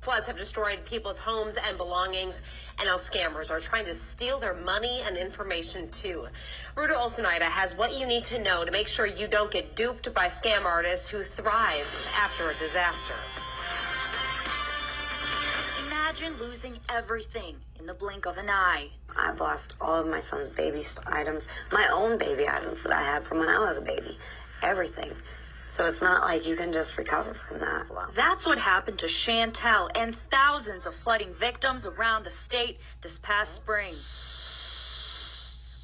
Floods have destroyed people's homes and belongings, and now scammers are trying to steal their money and information too. Ruta Ulcinaite has what you need to know to make sure you don't get duped by scam artists who thrive after a disaster. Imagine losing everything in the blink of an eye. I've lost all of my son's baby items, my own baby items that I had from when I was a baby, everything. So it's not like you can just recover from that. That's what happened to Shan-tel and thousands of flooding victims around the state this past spring.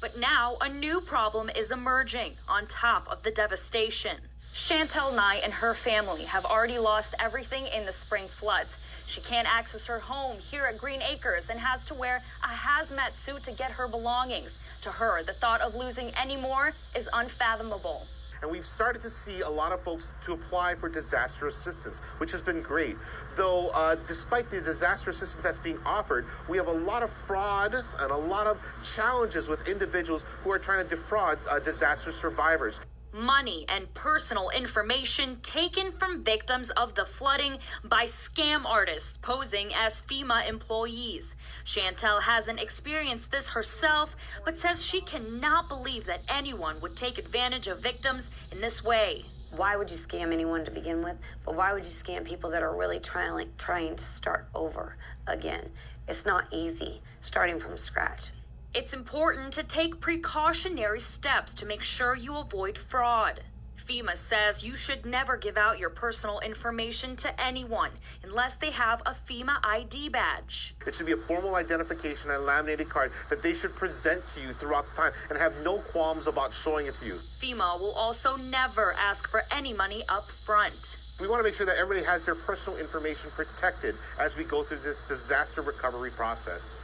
But now a new problem is emerging on top of the devastation. Shan-tel Nigh and her family have already lost everything in the spring floods. She can't access her home here at Green Acres and has to wear a hazmat suit to get her belongings. To her, the thought of losing any more is unfathomable. And we've started to see a lot of folks to apply for disaster assistance, which has been great. Though, despite the disaster assistance that's being offered, we have a lot of fraud and a lot of challenges with individuals who are trying to defraud disaster survivors. Money and personal information taken from victims of the flooding by scam artists posing as FEMA employees. Shan-tel hasn't experienced this herself, but says she cannot believe that anyone would take advantage of victims in this way. Why would you scam anyone to begin with? But why would you scam people that are really trying to start over again? It's not easy starting from scratch. It's important to take precautionary steps to make sure you avoid fraud. FEMA says you should never give out your personal information to anyone unless they have a FEMA ID badge. It should be a formal identification and a laminated card that they should present to you throughout the time and have no qualms about showing it to you. FEMA will also never ask for any money up front. We want to make sure that everybody has their personal information protected as we go through this disaster recovery process.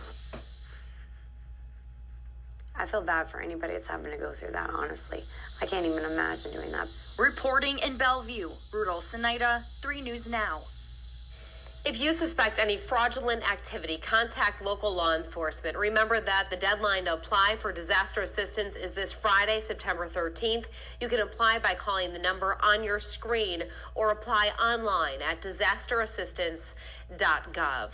I feel bad for anybody that's having to go through that, honestly. I can't even imagine doing that. Reporting in Bellevue, Ruta Ulcinaite, 3 News Now. If you suspect any fraudulent activity, contact local law enforcement. Remember that the deadline to apply for disaster assistance is this Friday, September 13th. You can apply by calling the number on your screen or apply online at disasterassistance.gov.